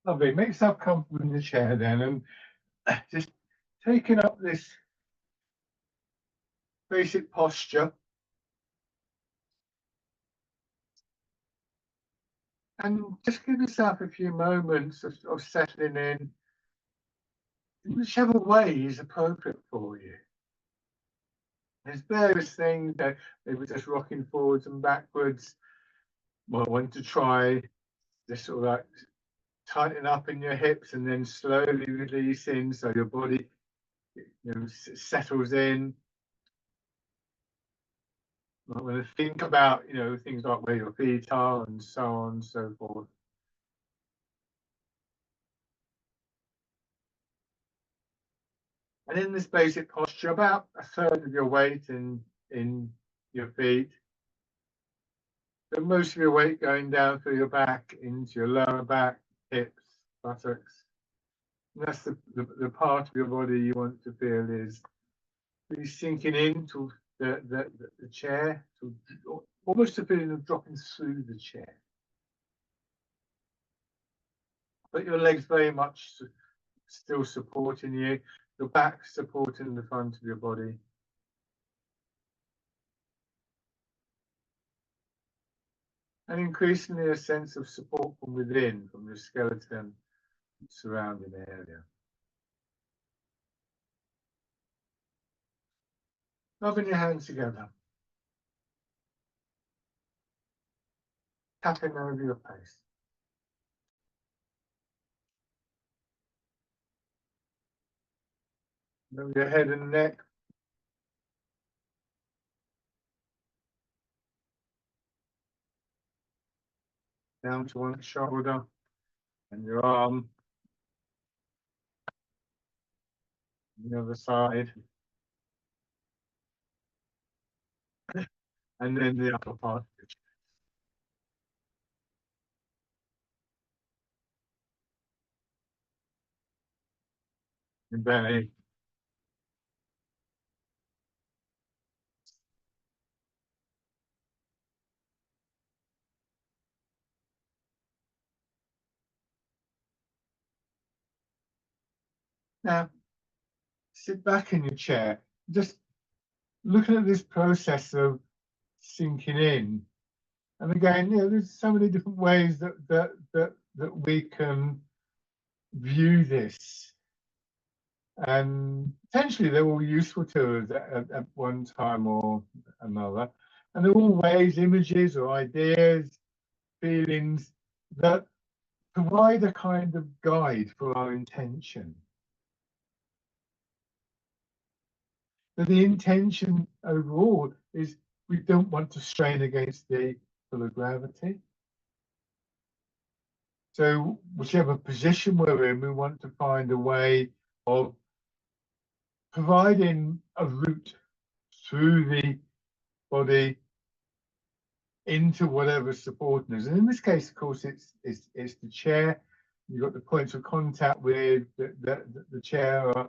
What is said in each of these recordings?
Lovely. Make yourself comfortable in the chair then, and just taking up this basic posture. And just give yourself a few moments of settling in whichever way is appropriate for you. There's various things that maybe just rocking forwards and backwards. Might want to try just sort of like tighten up in your hips and then slowly releasing so your body, settles in. Might want to think about, things like where your feet are and so on and so forth. And in this basic posture, about a third of your weight in your feet. So most of your weight going down through your back into your lower back, hips, buttocks. And that's the part of your body you want to feel is really sinking into the chair, almost a feeling of dropping through the chair. But your legs very much still supporting you, your back supporting the front of your body. And increasingly a sense of support from within, from your skeleton surrounding area. Rubbing your hands together. Tapping over your face. Over your head and neck. Down to one shoulder and your arm. The other side. And then the upper part of your chest. Your belly. Now, sit back in your chair. Just looking at this process of sinking in. And again, there's so many different ways that we can view this. And potentially they're all useful to us at one time or another. And they're all ways, images or ideas, feelings that provide a kind of guide for our intention. But the intention overall is we don't want to strain against the pull of gravity. So whichever position we're in, we want to find a way of providing a route through the body into whatever supporting us. And in this case, of course, it's the chair. You've got the points of contact with the chair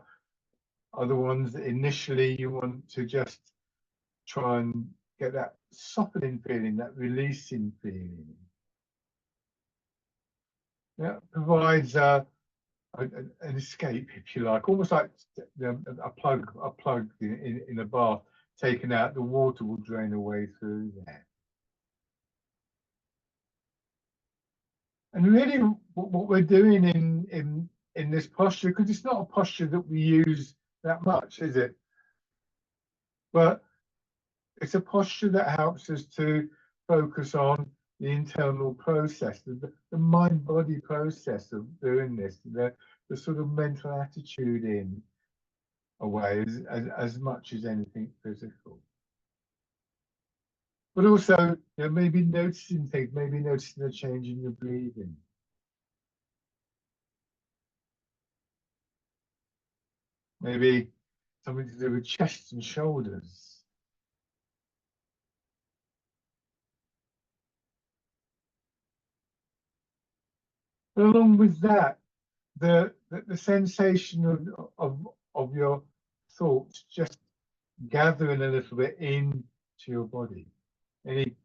are the ones that initially you want to just try and get that softening feeling, that releasing feeling. That provides an escape, if you like, almost like a plug in a bath, taken out, the water will drain away through there. And really what we're doing in this posture, because it's not a posture that we use that much, is it? But it's a posture that helps us to focus on the internal process, the mind-body process of doing this, the sort of mental attitude in a way as much as anything physical. But also, maybe noticing things, maybe noticing a change in your breathing. Maybe something to do with chest and shoulders. But along with that, the sensation of your thoughts just gathering a little bit into your body. Any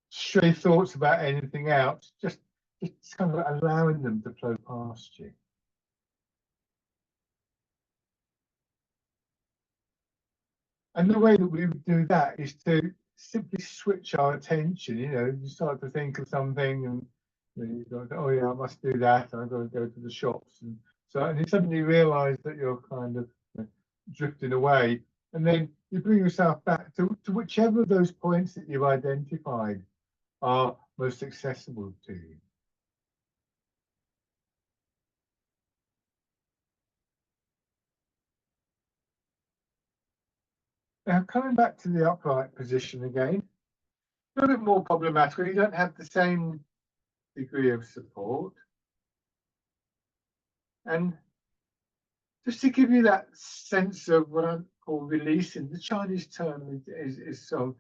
stray thoughts about anything else, just just kind of allowing them to flow past you. And the way that we would do that is to simply switch our attention. You start to think of something, and you go, oh yeah, I must do that, and I've got to go to the shops, and you suddenly realise that you're kind of drifting away, and then you bring yourself back to whichever of those points that you've identified are most accessible to you. Now, coming back to the upright position again, a little bit more problematic. You don't have the same degree of support. And just to give you that sense of what I call releasing, the Chinese term is so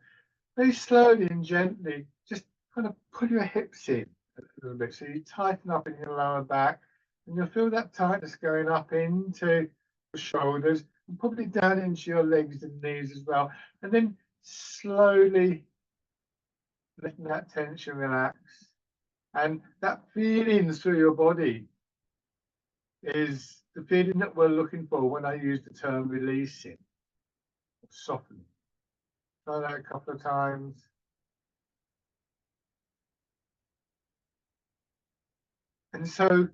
very slowly and gently, just kind of pull your hips in a little bit. So you tighten up in your lower back, and you'll feel that tightness going up into the shoulders and probably down into your legs and knees as well. And then slowly letting that tension relax. And that feeling through your body is the feeling that we're looking for when I use the term releasing, softening. Try that a couple of times. And so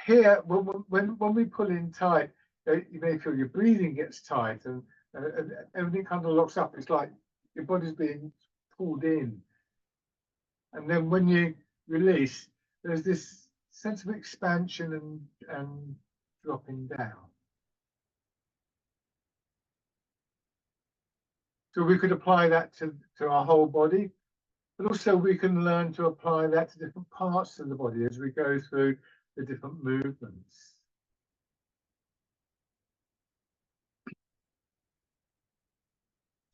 here, when we pull in tight, you may feel your breathing gets tight and everything kind of locks up. It's like your body's being pulled in. And then when you release, there's this sense of expansion and dropping down. So we could apply that to our whole body, but also we can learn to apply that to different parts of the body as we go through the different movements.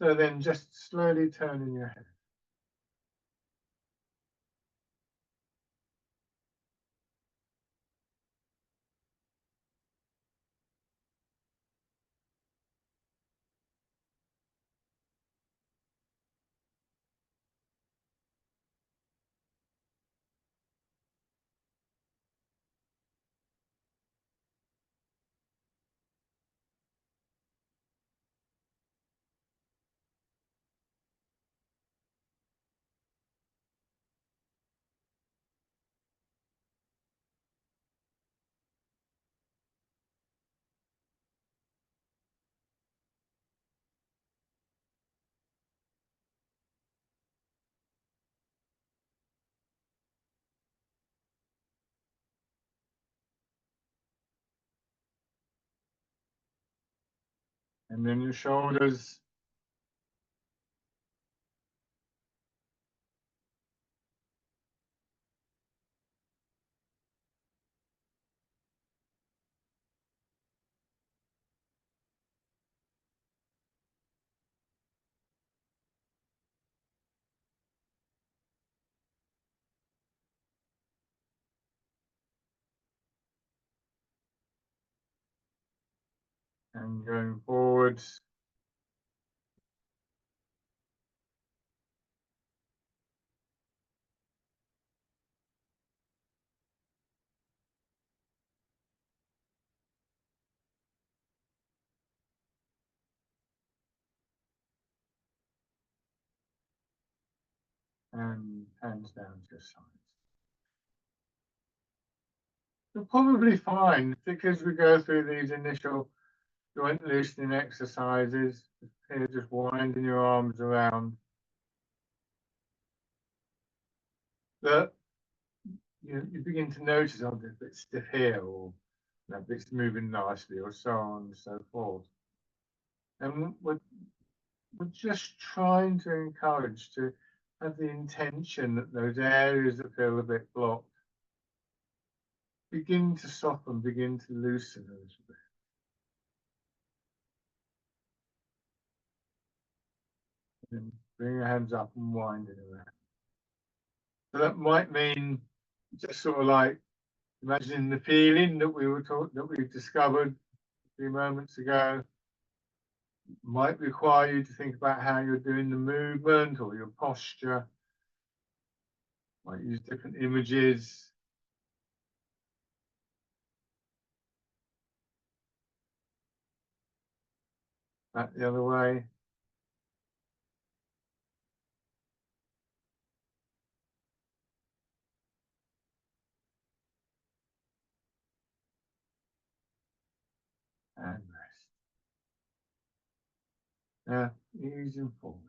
So then just slowly turning your head. And then your shoulders. And going forwards. And hands down to your sides. You'll probably find, because we go through these initial joint loosening exercises, here just winding your arms around, that you begin to notice, oh, a bit stiff here, or that bit's moving nicely, or so on and so forth. And we're just trying to encourage to have the intention that those areas that feel a bit blocked begin to soften, begin to loosen a little bit. And bring your hands up and wind it around. So that might mean just sort of like imagining the feeling that we discovered a few moments ago. Might require you to think about how you're doing the movement or your posture. Might use different images Back the other way. And rest. Now, easing forwards.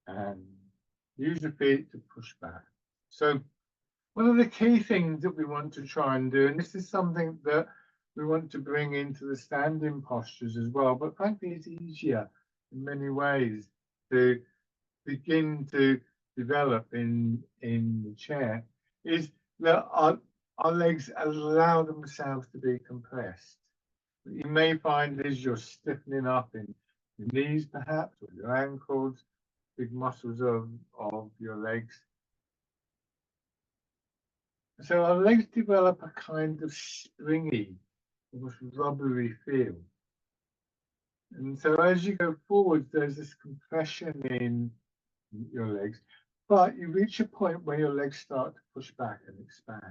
And use your feet to push back. So one of the key things that we want to try and do, and this is something that we want to bring into the standing postures as well, but frankly, it's easier in many ways to begin to develop in the chair, is that our legs allow themselves to be compressed. You may find as you're stiffening up in your knees, perhaps, or your ankles, big muscles of your legs. So our legs develop a kind of springy, almost rubbery feel. And so as you go forward, there's this compression in your legs, but you reach a point where your legs start to push back and expand.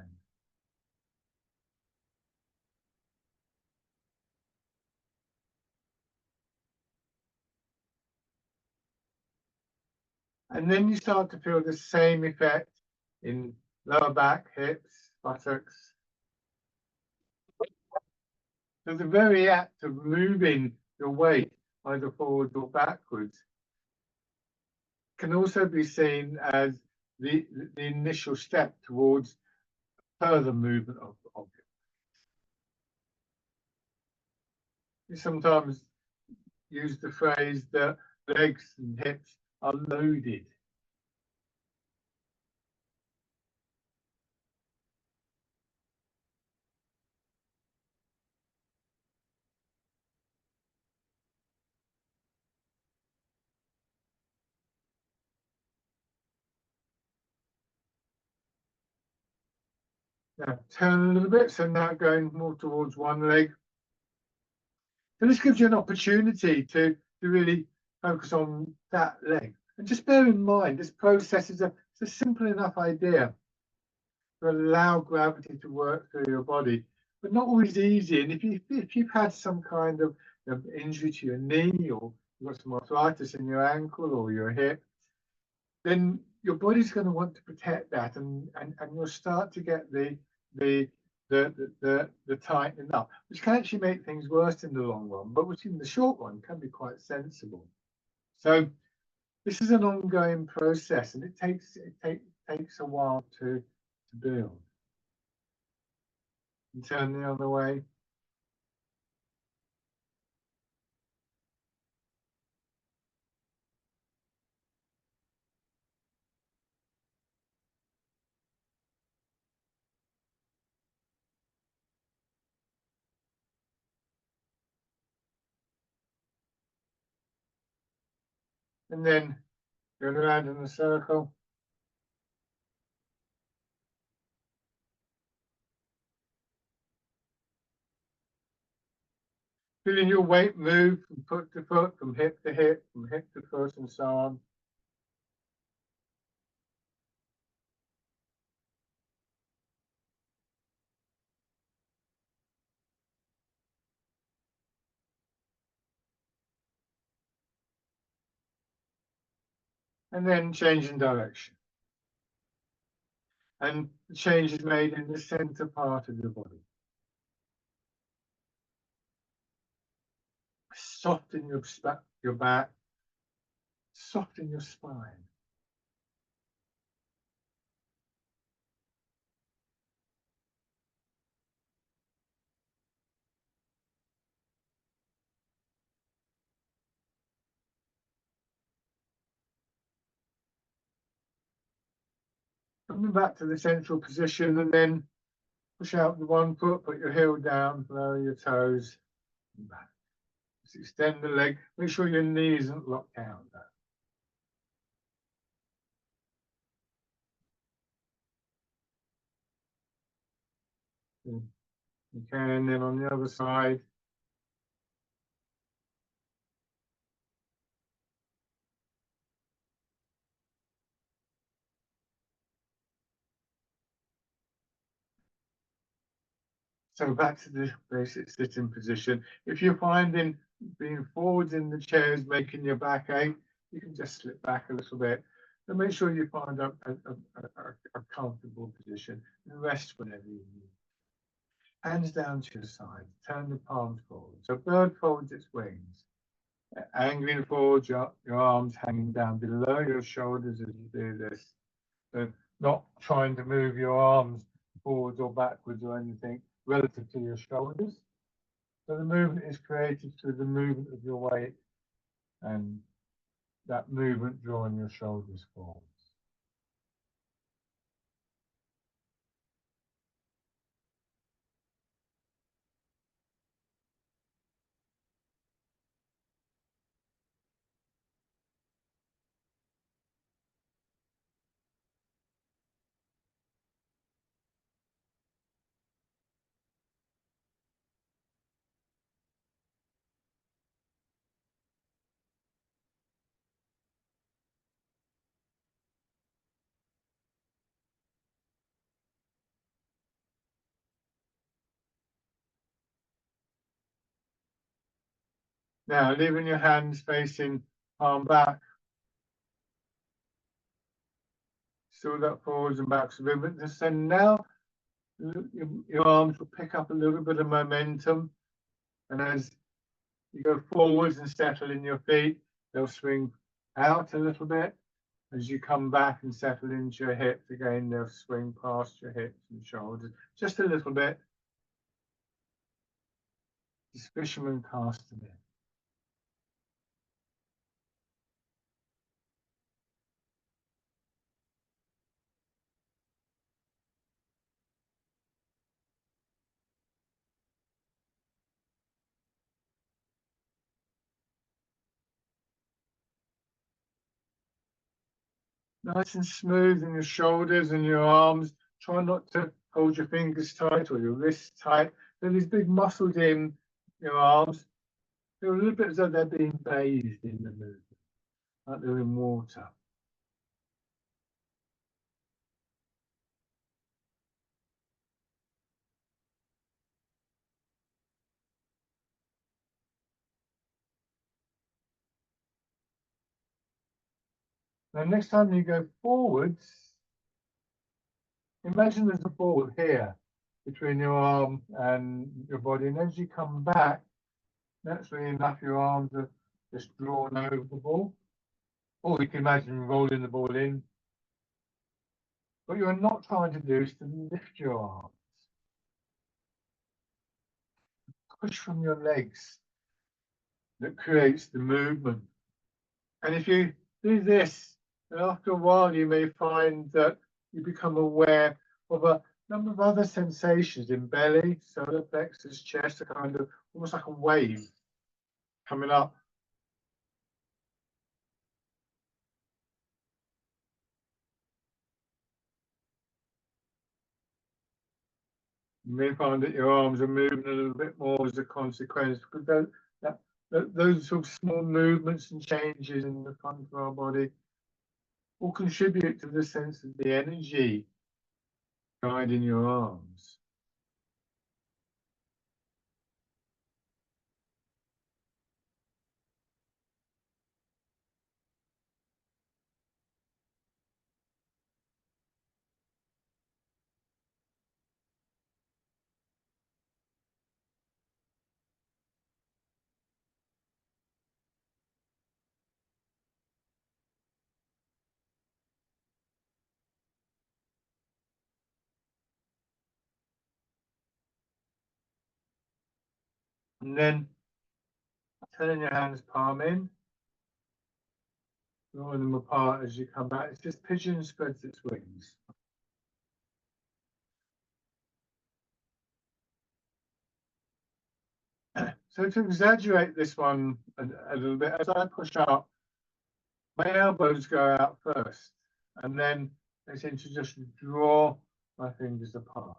And then you start to feel the same effect in lower back, hips, buttocks. So the very act of moving your weight either forwards or backwards can also be seen as the initial step towards further movement of the object. You sometimes use the phrase that legs and hips are loaded. Now turn a little bit, so now going more towards one leg. So this gives you an opportunity to really focus on that leg. And just bear in mind, this process is a simple enough idea to allow gravity to work through your body, but not always easy. And if you've had some kind of injury to your knee, or you've got some arthritis in your ankle or your hip, then your body's going to want to protect that, and you'll start to get the tightening up, which can actually make things worse in the long run, but which in the short run can be quite sensible. So this is an ongoing process, and it takes a while to build. And turn the other way. And then going around in a circle. Feeling your weight move from foot to foot, from hip to hip, from hip to foot, and so on. And then changing direction. And the change is made in the center part of your body. Soften your back, soften your spine. Coming back to the central position, and then push out the one foot, put your heel down, lower your toes, and back. Just extend the leg. Make sure your knee isn't locked out. Okay, and then on the other side. So back to the basic sitting position. If you're finding being forwards in the chair is making your back ache, you can just slip back a little bit. And make sure you find a comfortable position and rest whenever you need. Hands down to your side, turn the palms forward. So bird folds its wings, angling forward, your arms hanging down below your shoulders as you do this. So not trying to move your arms forwards or backwards or anything relative to your shoulders. So the movement is created through the movement of your weight and that movement drawing your shoulders forwards. Now, leaving your hands facing palm back, still that forwards and backs movement. Just then now, your arms will pick up a little bit of momentum, and as you go forwards and settle in your feet, they'll swing out a little bit. As you come back and settle into your hips again, they'll swing past your hips and shoulders just a little bit. Just fisherman casting in. Nice and smooth in your shoulders and your arms. Try not to hold your fingers tight or your wrists tight. So these big muscles in your arms, they're a little bit as though they're being bathed in the movement, like they're in water. Now, next time you go forwards, imagine there's a ball here between your arm and your body. And as you come back, naturally enough, your arms are just drawn over the ball. Or you can imagine rolling the ball in. What you're not trying to do is to lift your arms. Push from your legs that creates the movement. And if you do this, then after a while, you may find that you become aware of a number of other sensations in belly, solar plexus, chest, a kind of almost like a wave coming up. You may find that your arms are moving a little bit more as a consequence, because those sort of small movements and changes in the front of our body will contribute to the sense of the energy guiding your arms. And then turning your hands palm in, drawing them apart as you come back. It's just pigeon spreads its wings. So to exaggerate this one a little bit, as I push up, my elbows go out first, and then I seem to just draw my fingers apart.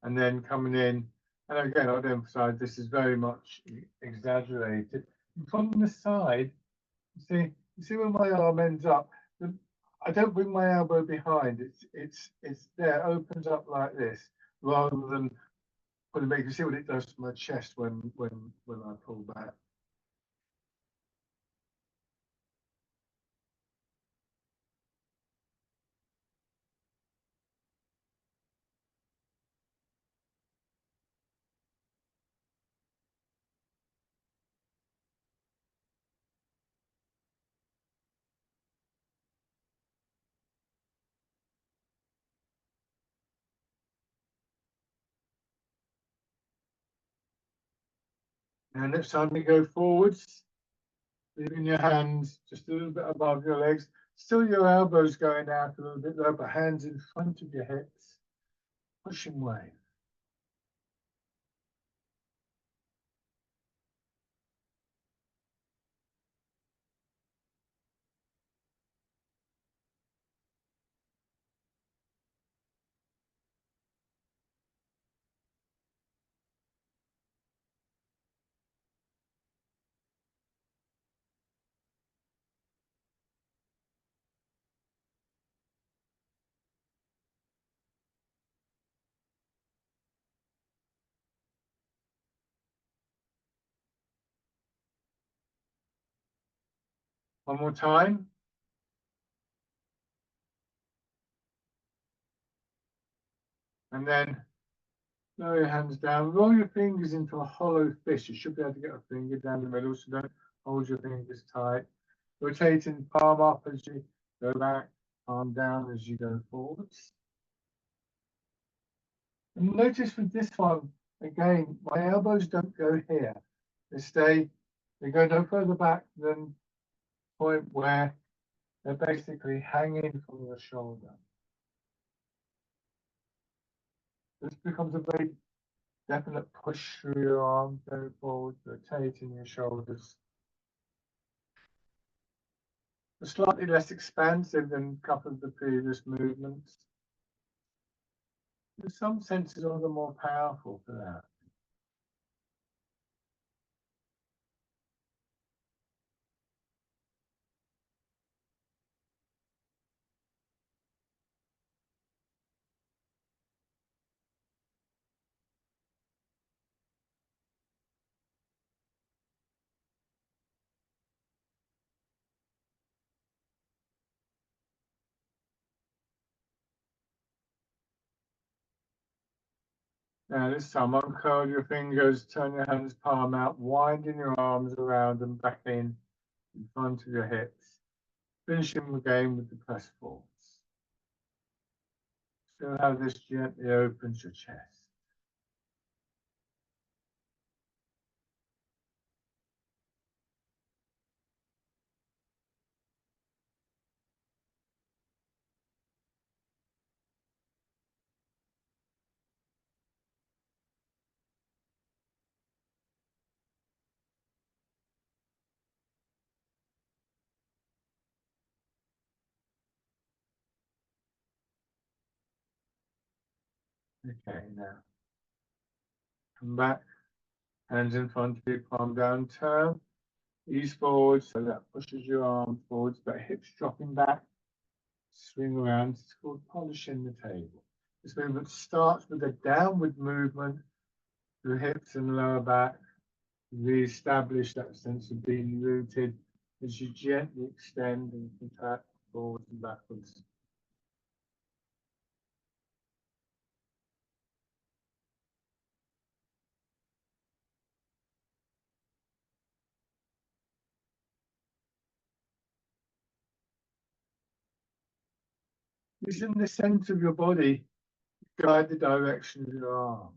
And then coming in, and again, I'd emphasize this is very much exaggerated. From the side, you see where my arm ends up. I don't bring my elbow behind. It's there, opens up like this, rather than put it back. You can see what it does to my chest when I pull back. And next time you go forwards, leaving your hands just a little bit above your legs. Still your elbows going out a little bit low, but hands in front of your hips. Pushing away. One more time. And then lower your hands down. Roll your fingers into a hollow fist. You should be able to get a finger down the middle, so don't hold your fingers tight. Rotating palm up as you go back, palm down as you go forwards. And notice with this one, again, my elbows don't go here. They go no further back than the point where they're basically hanging from your shoulder. This becomes a very definite push through your arm, going forward, rotating your shoulders. It's slightly less expansive than a couple of the previous movements. In some senses, are the more powerful for that. Now this time, uncurl your fingers, turn your hands palm out, winding your arms around and back in front of your hips. Finishing again with the press forwards. Still have this gently opens your chest. Okay, now come back, hands in front of you, palm down, turn, ease forward, so that pushes your arm forwards, but hips dropping back, swing around. It's called polishing the table. This movement starts with a downward movement through hips and lower back. Re-establish that sense of being rooted as you gently extend and contract forwards and backwards. Using the center of your body to guide the direction of your arms.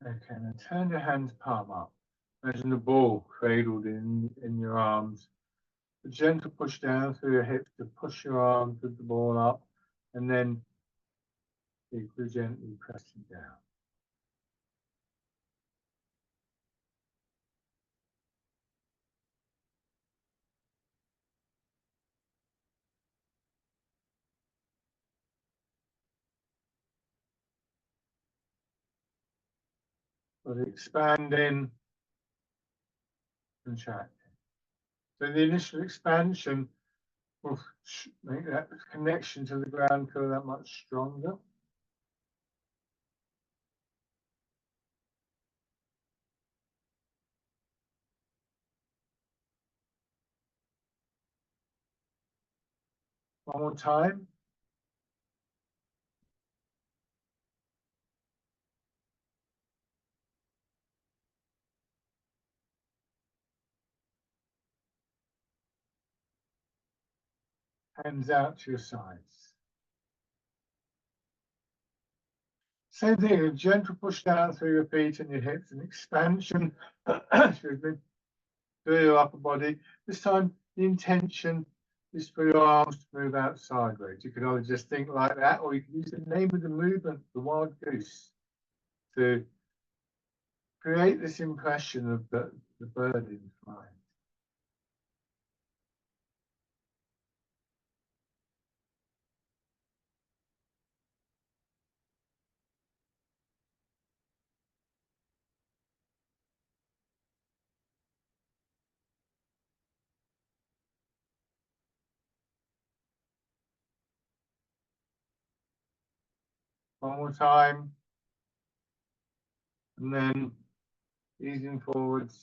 Okay, now turn your hands palm up. Imagine the ball cradled in your arms. A gentle push down through your hips to push your arms with the ball up, and then equally gently pressing down. the expanding, contracting. So the initial expansion will make that connection to the ground feel that much stronger. One more time. Hands out to your sides. Same thing, a gentle push down through your feet and your hips, and expansion, excuse me, through your upper body. This time, the intention is for your arms to move out sideways. You can either just think like that, or you can use the name of the movement, the wild goose, to create this impression of the bird in flight. One more time. And then easing forwards.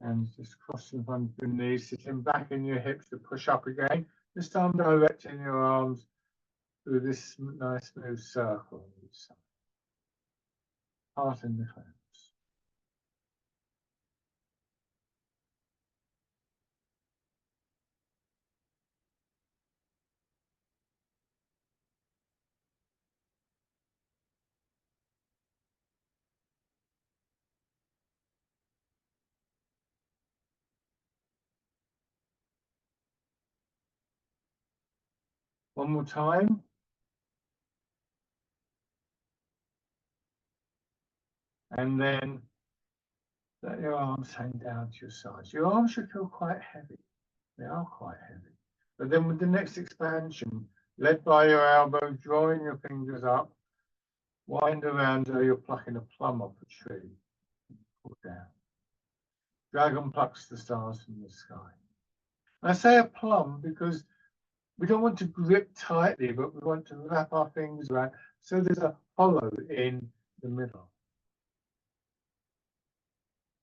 And just crossing front of your knees, sitting back in your hips to push up again. This time directing your arms through this nice smooth circle. Heart in the hands. One more time. And then let your arms hang down to your sides. Your arms should feel quite heavy. They are quite heavy. But then with the next expansion, led by your elbow, drawing your fingers up, wind around as though you're plucking a plum off a tree. Pull down. Dragon plucks the stars from the sky. I say a plum because we don't want to grip tightly, but we want to wrap our fingers around so there's a hollow in the middle.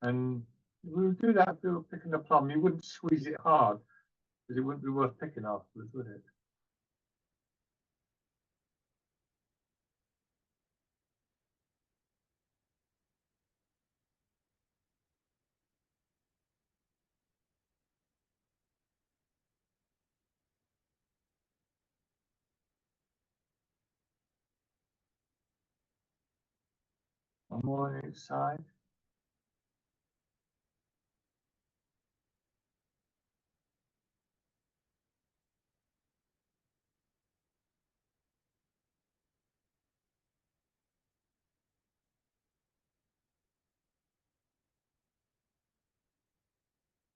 And we would do that if we were picking a plum. You wouldn't squeeze it hard because it wouldn't be worth picking afterwards, would it? One more on each side.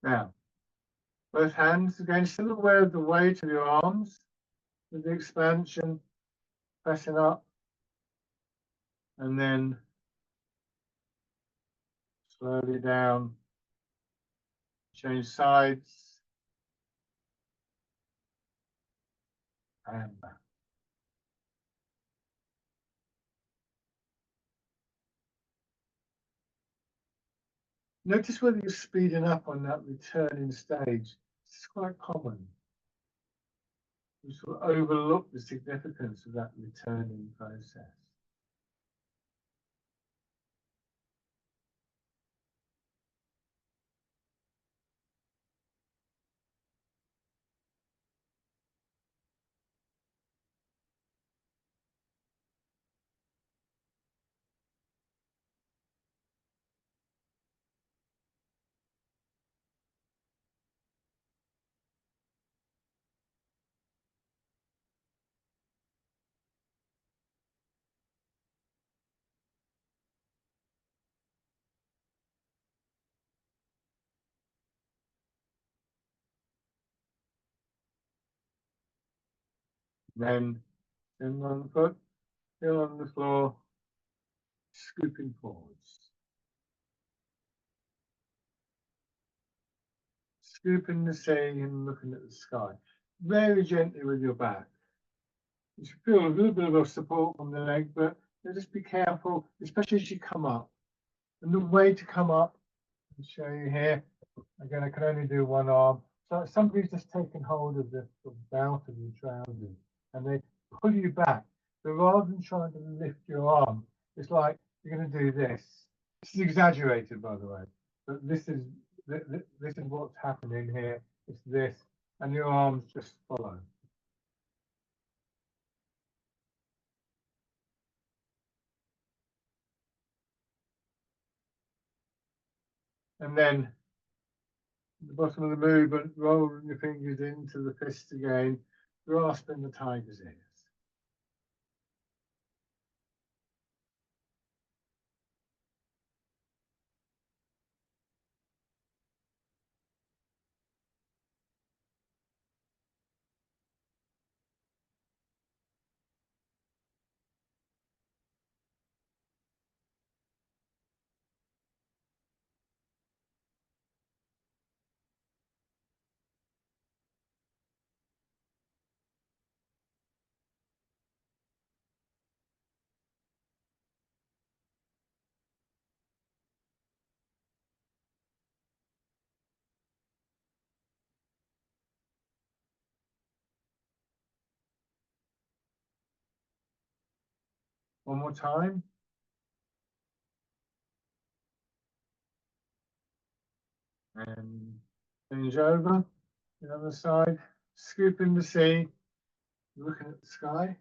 Now, both hands again, still aware of the weight of your arms with the expansion, pressing up, and then slowly down, change sides, and back. Notice whether you're speeding up on that returning stage. It's quite common. We sort of overlook the significance of that returning process. Then on the foot, still on the floor, scooping forwards. Scooping the sea and looking at the sky. Very gently with your back. You should feel a little bit of support from the leg, but just be careful, especially as you come up. And the way to come up, I'll show you here. Again, I can only do one arm. So somebody's just taken hold of the belt of your trousers and they pull you back. So rather than trying to lift your arm, it's like you're going to do this. This is exaggerated, by the way, but this is what's happening here. It's this, and your arms just follow. And then at the bottom of the movement, rolling your fingers into the fist again, grasping the tiger's ears. One more time. And change over. The other side, scooping the sea, looking at the sky.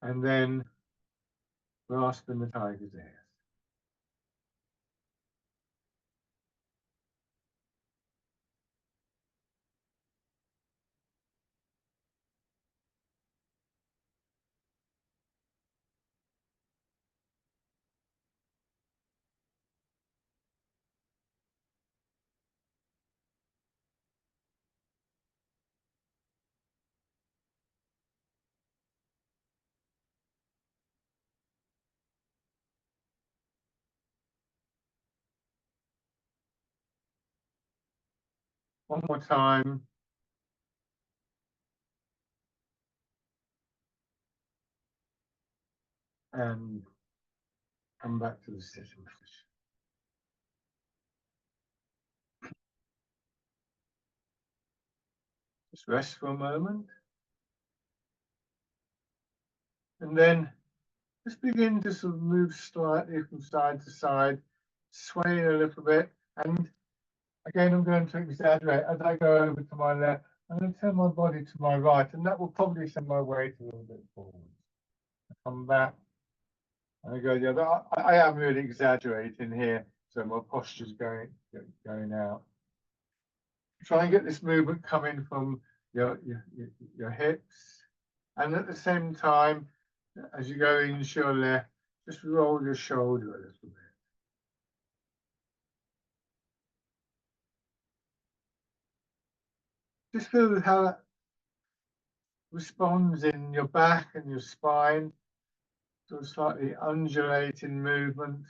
And then grasping the tiger's ears. One more time. And come back to the sitting position. Just rest for a moment. And then just begin to sort of move slightly from side to side, swaying a little bit. And again, I'm going to exaggerate. As I go over to my left, I'm going to turn my body to my right, and that will probably send my weight a little bit forward. Come back, and I go the other. I am really exaggerating here, so my posture's going out. Try and get this movement coming from your hips, and at the same time, as you go into your left, just roll your shoulder a little bit. Just feel how that responds in your back and your spine, sort of slightly undulating movement.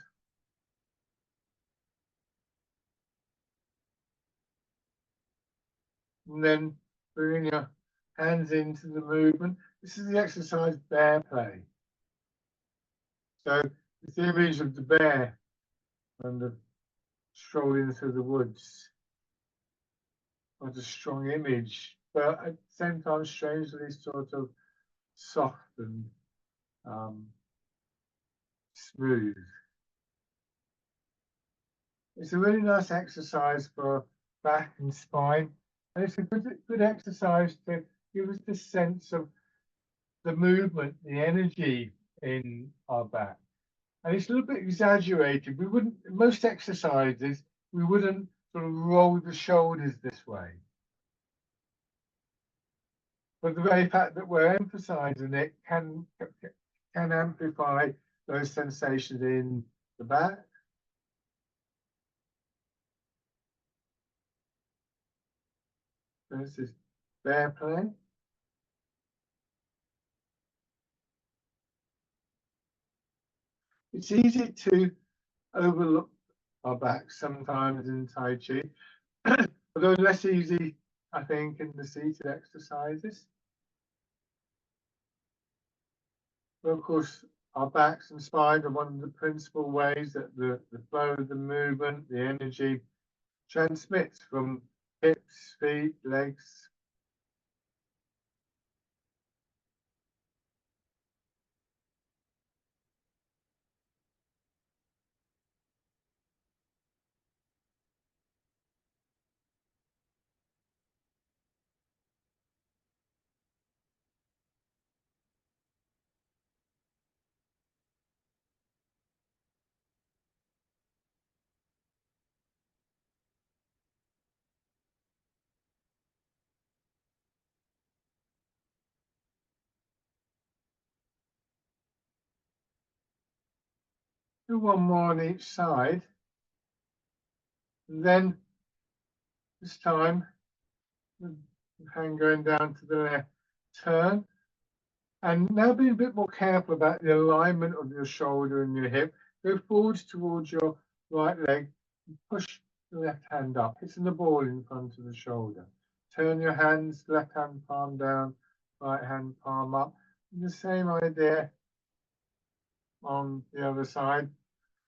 And then bringing your hands into the movement. This is the exercise bear play. So it's the image of the bear and the strolling through the woods. Quite a strong image, but at the same time, strangely sort of soft and smooth. It's a really nice exercise for back and spine. And it's a good exercise to give us the sense of the movement, the energy in our back. And it's a little bit exaggerated. We wouldn't, most exercises, we wouldn't sort of roll the shoulders this way. But the very fact that we're emphasizing it can amplify those sensations in the back. This is bear play. It's easy to overlook our back sometimes in Tai Chi, although less easy, I think, in the seated exercises. But of course, our backs and spine are one of the principal ways that the flow of the movement, the energy transmits from hips, feet, legs. Do one more on each side. And then this time, the hand going down to the left, turn. And now be a bit more careful about the alignment of your shoulder and your hip. Go forwards towards your right leg and push the left hand up, hitting the ball in front of the shoulder. Turn your hands, left hand palm down, right hand palm up. And the same idea on the other side.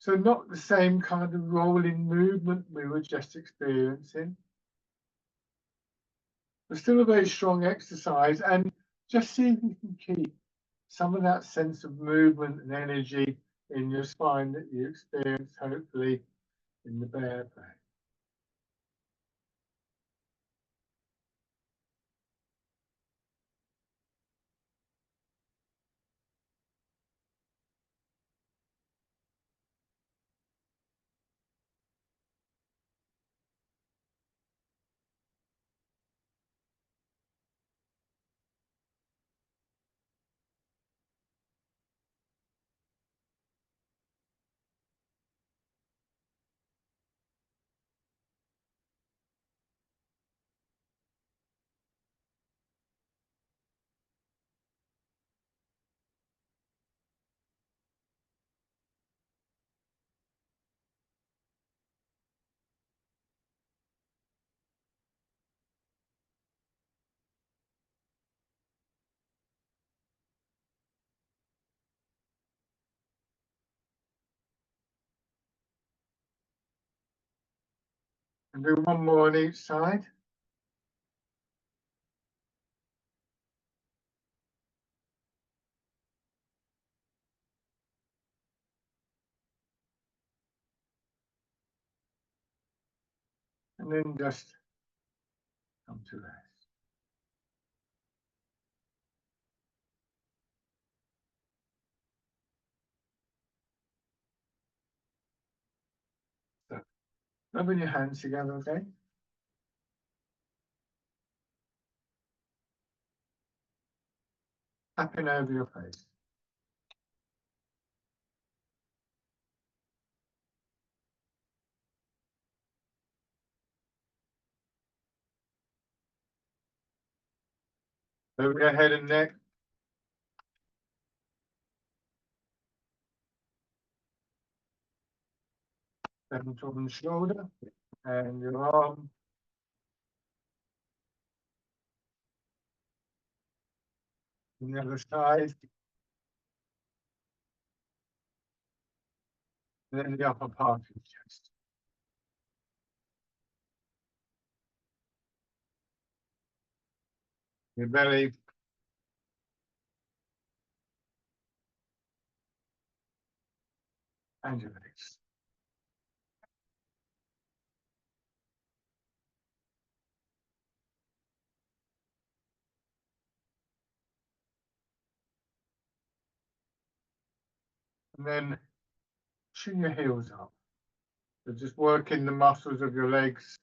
So not the same kind of rolling movement we were just experiencing, but still a very strong exercise. And just see if you can keep some of that sense of movement and energy in your spine that you experience, hopefully, in the bear play. And do one more on each side. And then just come to rest. So, rubbing your hands together again. Tapping over your face. Over your head and neck. Then on the shoulder and your arm. On the other side. And then the upper part of your chest. Your belly. And your legs. and then pushing your heels up. So just working the muscles of your legs,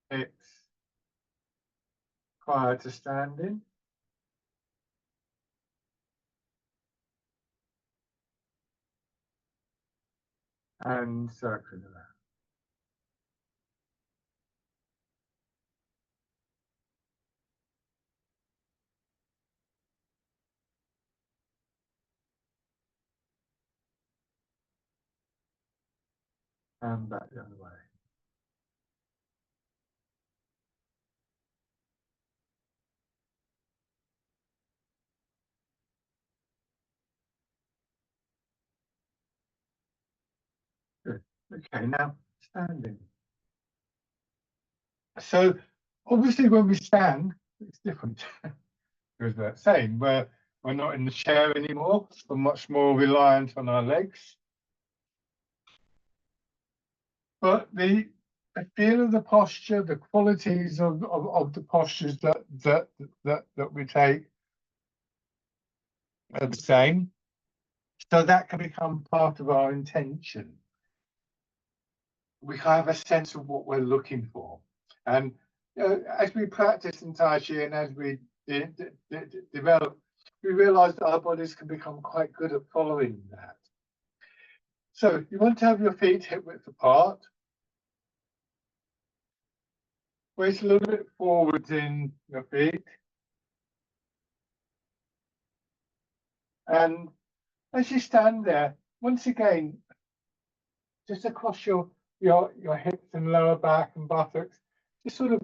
hips, prior to standing. And circling around. And back the other way. Good. Okay, now standing. So obviously when we stand, it's different. Goes without saying, we're not in the chair anymore. We're much more reliant on our legs. But the feel of the posture, the qualities of the postures that we take are the same. So that can become part of our intention. We have a sense of what we're looking for. And as we practice in Tai Chi and as we develop, we realize that our bodies can become quite good at following that. So you want to have your feet hip width apart. Weight a little bit forwards in your feet. And as you stand there, once again, just across your hips and lower back and buttocks, just sort of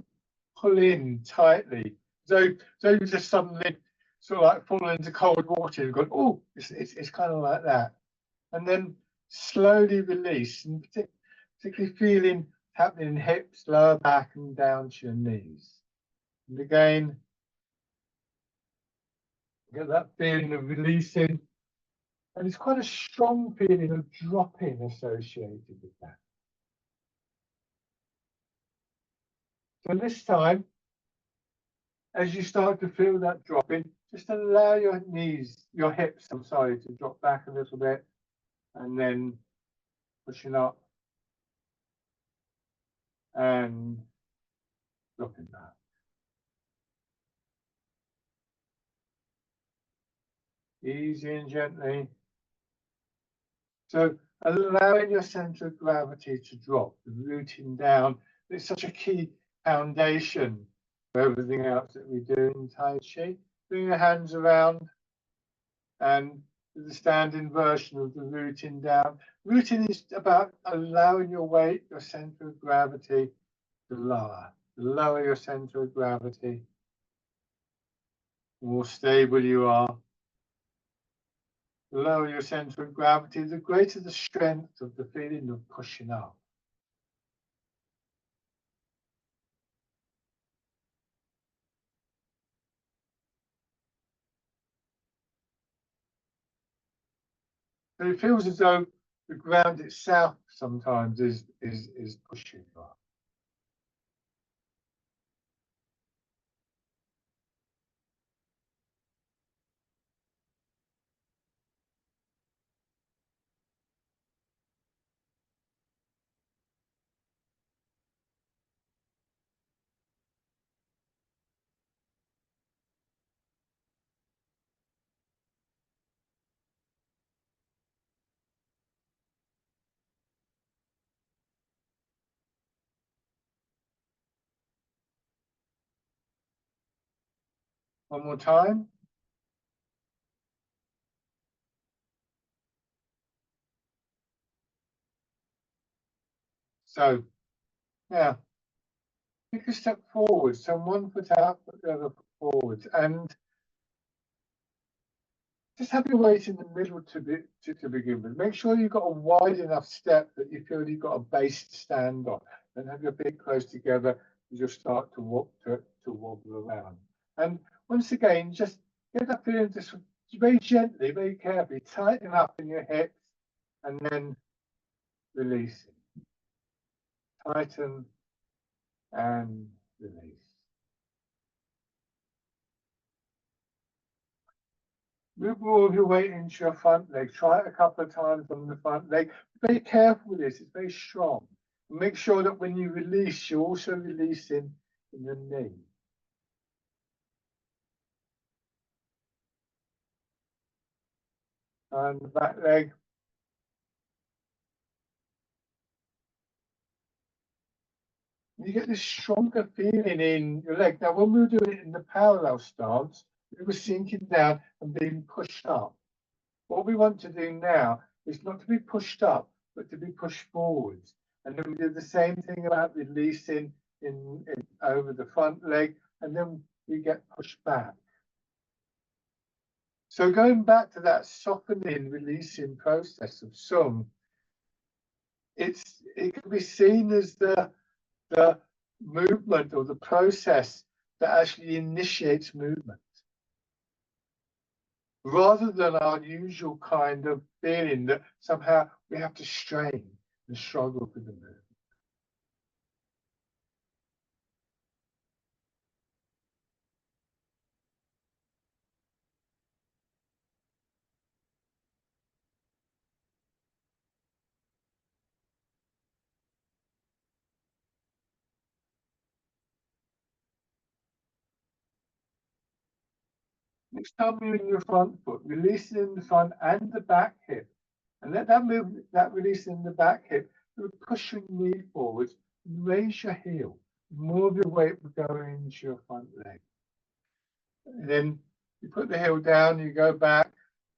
pull in tightly. So you just suddenly sort of like fall into cold water and go, oh, it's kind of like that. And then slowly release, and particularly feeling happening in hips, lower back and down to your knees. And again, get that feeling of releasing. And it's quite a strong feeling of dropping associated with that. So this time, as you start to feel that dropping, just allow your knees, your hips, I'm sorry, to drop back a little bit, and then pushing up and dropping back. Easy and gently. So allowing your center of gravity to drop, rooting down. It's such a key foundation for everything else that we do in Tai Chi. Bring your hands around and the standing version of the rooting down. Rooting is about allowing your weight, your center of gravity to lower. The lower your center of gravity, the more stable you are. The lower your center of gravity, the greater the strength of the feeling of pushing up. So it feels as though the ground itself sometimes is pushing you up. One more time. So now take a step forward. So one foot out, put the other foot forward, and just have your weight in the middle to begin with. Make sure you've got a wide enough step that you feel you've got a base to stand on. Then have your feet close together as you start to walk to wobble around. And once again, just get that feeling, just very gently, very carefully, tighten up in your hips and then releasing. Tighten and release. Move more of your weight into your front leg. Try it a couple of times on the front leg. Be very careful with this. It's very strong. Make sure that when you release, you're also releasing in the knee. And the back leg. You get this stronger feeling in your leg. Now, when we were doing it in the parallel stance, we were sinking down and being pushed up. What we want to do now is not to be pushed up, but to be pushed forwards. And then we do the same thing about releasing in over the front leg, and then we get pushed back. So going back to that softening, releasing process of Sung, it can be seen as the movement or the process that actually initiates movement, rather than our usual kind of feeling that somehow we have to strain and struggle for the movement. Next time you're in your front foot, releasing in the front and the back hip, and let that move, that release in the back hip, you push your knee forwards, raise your heel. More of your weight will go into your front leg. And then you put the heel down, you go back,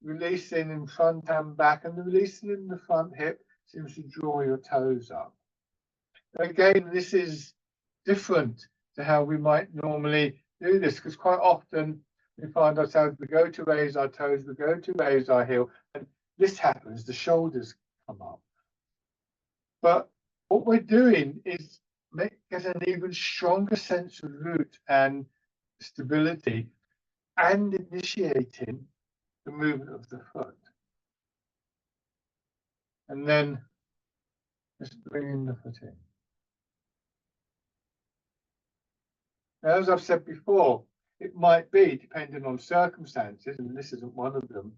releasing in front and back, and the releasing in the front hip seems to draw your toes up. Again, this is different to how we might normally do this, because quite often we find ourselves, we go to raise our toes, we go to raise our heel, and this happens, the shoulders come up. But what we're doing is get an even stronger sense of root and stability and initiating the movement of the foot. And then just bringing the foot in. Now, as I've said before, it might be, depending on circumstances, and this isn't one of them,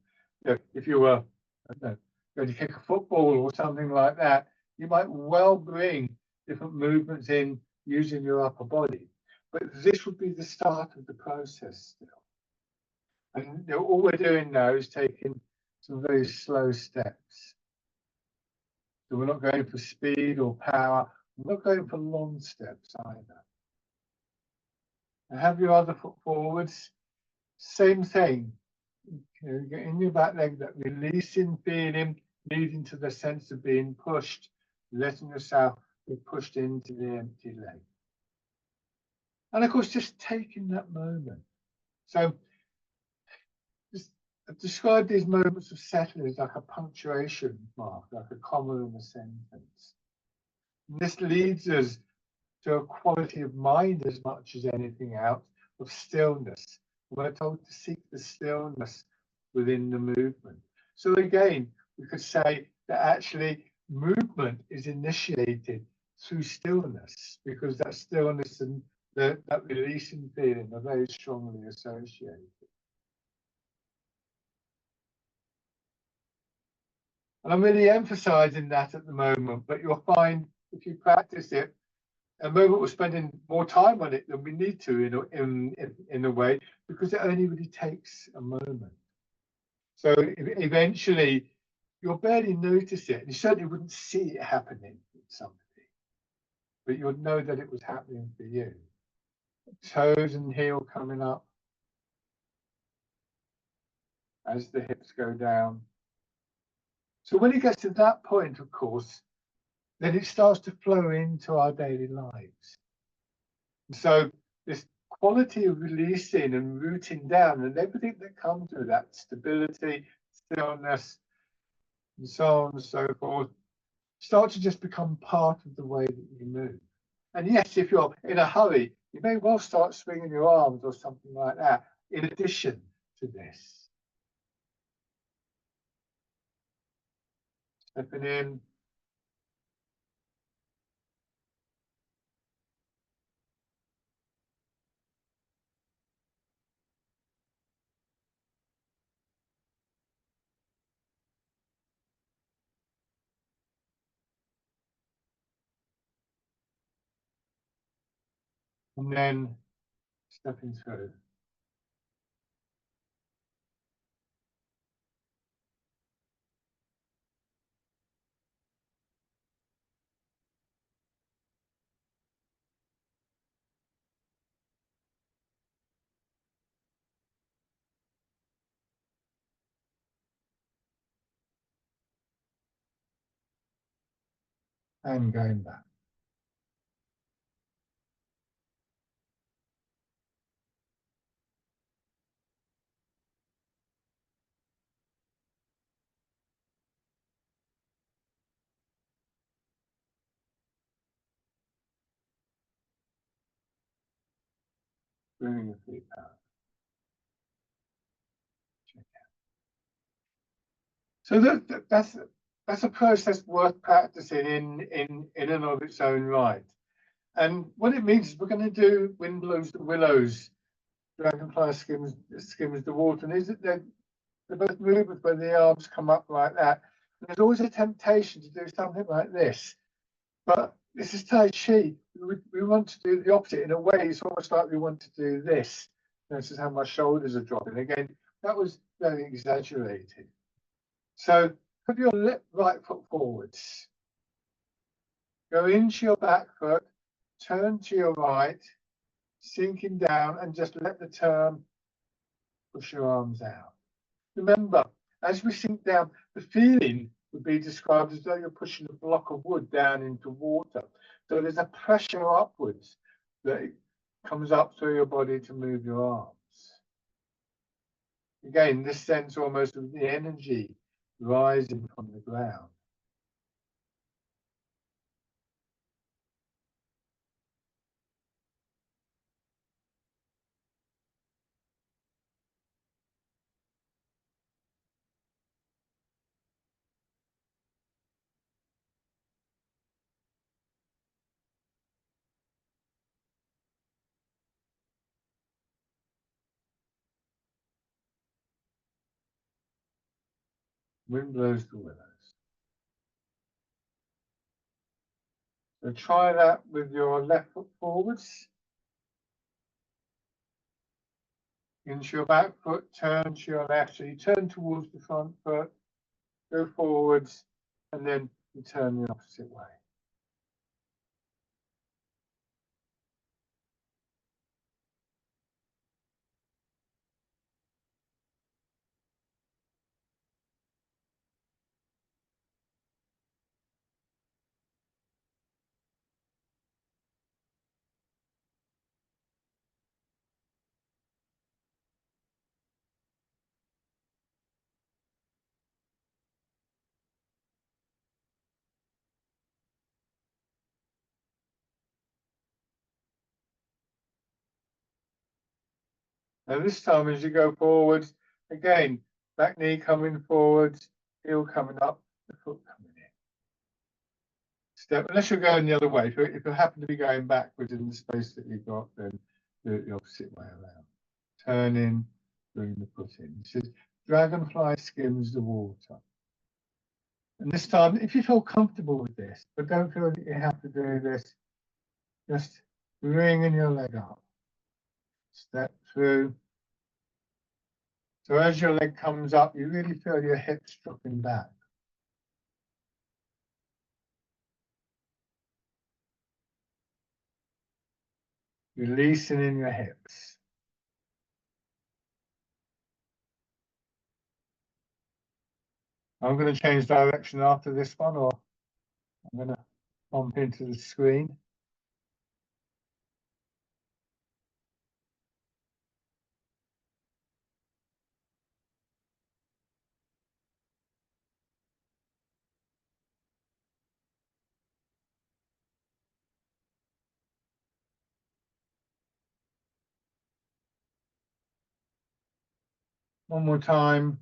you know, if you were, I don't know, going to kick a football or something like that, you might well bring different movements in using your upper body. But this would be the start of the process still. And you know, all we're doing now is taking some very slow steps. So we're not going for speed or power. We're not going for long steps either. And have your other foot forwards. Same thing. You get in your back leg, that releasing feeling, leading to the sense of being pushed, letting yourself be pushed into the empty leg. And of course, just taking that moment. So just describe these moments of settling as like a punctuation mark, like a comma in a sentence. And this leads us to a quality of mind as much as anything else, of stillness. We're told to seek the stillness within the movement. So again, we could say that actually movement is initiated through stillness, because that stillness and that releasing feeling are very strongly associated. And I'm really emphasizing that at the moment, but you'll find if you practice it, at the moment we're spending more time on it than we need to in a way, because it only really takes a moment. So eventually you'll barely notice it. You certainly wouldn't see it happening with somebody, but you'll know that it was happening for you. Toes and heel coming up as the hips go down. So when it gets to that point, of course, then it starts to flow into our daily lives. So this quality of releasing and rooting down and everything that comes with that, stability, stillness, and so on and so forth, start to just become part of the way that you move. And yes, if you're in a hurry, you may well start swinging your arms or something like that in addition to this. Stepping in. and then stepping through. And going back. Bringing your feet out. So that's a process worth practicing in and of its own right. And what it means is we're going to do wind blows the willows, dragonfly skims the water, and is that they're both movements where the arms come up like that. And there's always a temptation to do something like this, but this is Tai Chi. We want to do the opposite in a way. It's almost like we want to do this. This is how my shoulders are dropping. Again, that was very exaggerated. So put your right foot forwards. Go into your back foot, turn to your right, sinking down, and just let the turn push your arms out. Remember, as we sink down, the feeling would be described as though you're pushing a block of wood down into water. So there's a pressure upwards that comes up through your body to move your arms. Again, this sense almost of the energy rising from the ground. Wind blows the willows. So try that with your left foot forwards. Into your back foot, turn to your left. So you turn towards the front foot, go forwards, and then you turn the opposite way. Now this time as you go forwards, again, back knee coming forwards, heel coming up, the foot coming in. Step, unless you're going the other way. If you happen to be going backwards in the space that you've got, then do it the opposite way around. Turn in, bring the foot in. It says, dragonfly skims the water. And this time, if you feel comfortable with this, but don't feel that you have to do this, just bringing your leg up. Step through. So as your leg comes up, you really feel your hips dropping back. Releasing in your hips. I'm going to change direction after this one, or I'm going to bump into the screen. One more time.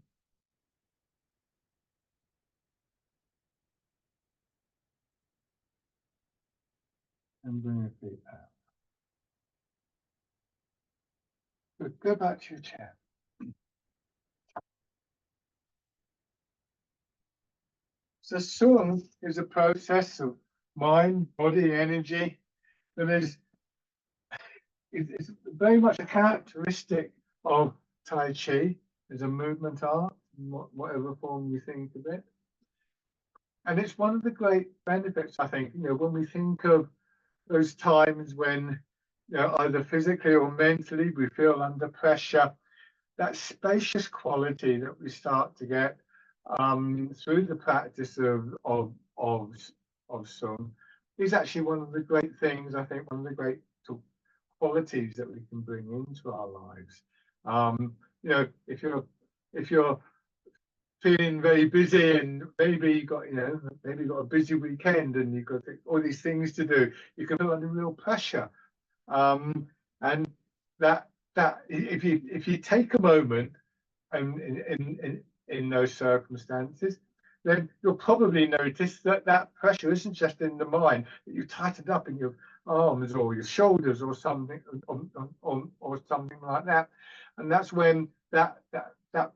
And bring your feet out. Good. Go back to your chair. So Sun is a process of mind, body, energy that is it's very much a characteristic of Tai Chi as a movement art, whatever form you think of it. And it's one of the great benefits, I think, when we think of those times when, either physically or mentally we feel under pressure, that spacious quality that we start to get through the practice of Sung is actually one of the great things, I think, one of the great qualities that we can bring into our lives. If you're feeling very busy and maybe you got a busy weekend and you've got all these things to do, you can feel under real pressure, and that if you take a moment and in those circumstances, then you'll probably notice that pressure isn't just in the mind, that you've tightened up in your arms or your shoulders or something, or something like that. And that's when that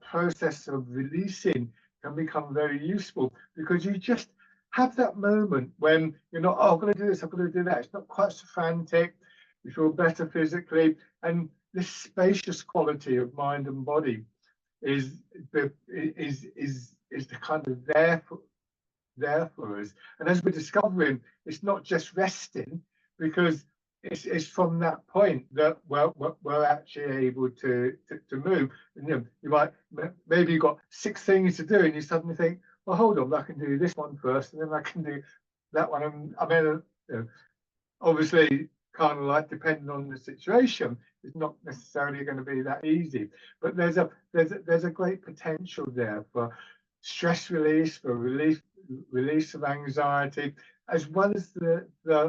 process of releasing can become very useful, because you just have that moment when you're not, oh, I'm going to do this, I'm going to do that. It's not quite so frantic. You feel better physically, and this spacious quality of mind and body is the kind of there for us. And as we're discovering, it's not just resting, because it's from that point that we're actually able to move. And, you might, maybe you've got 6 things to do and you suddenly think, well, hold on, I can do this one first and then I can do that one. And I mean, obviously, kind of like depending on the situation, it's not necessarily going to be that easy. But there's a great potential there for stress release, for release of anxiety, as well as the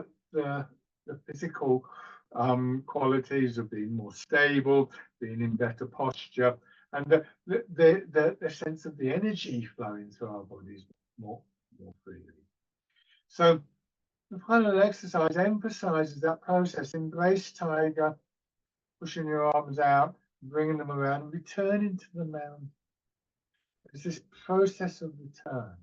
physical qualities of being more stable, being in better posture, and the sense of the energy flowing through our bodies more freely. So the final exercise emphasizes that process. Embrace tiger, pushing your arms out, bringing them around, returning to the mountain. It's this process of return.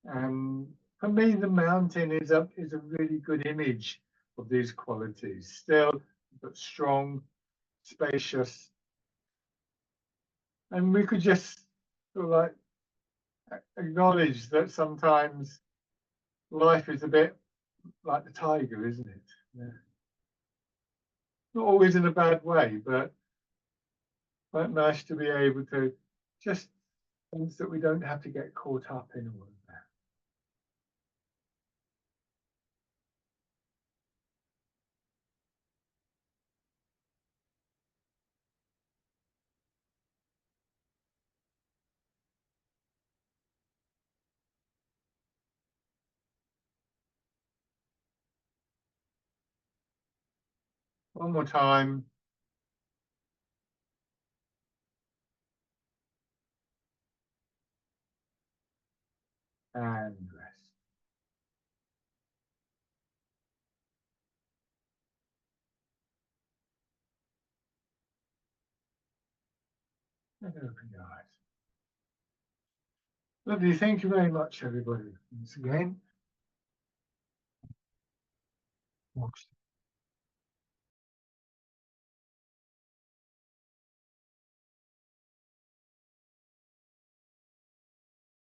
And for me, the mountain is a really good image of these qualities. Still, but strong, spacious. And we could just sort of like acknowledge that sometimes life is a bit like the tiger, isn't it? Yeah. Not always in a bad way, but quite nice to be able to just sense that we don't have to get caught up in all of that. One more time. And rest. And open your eyes. Lovely. Thank you very much, everybody. Once again.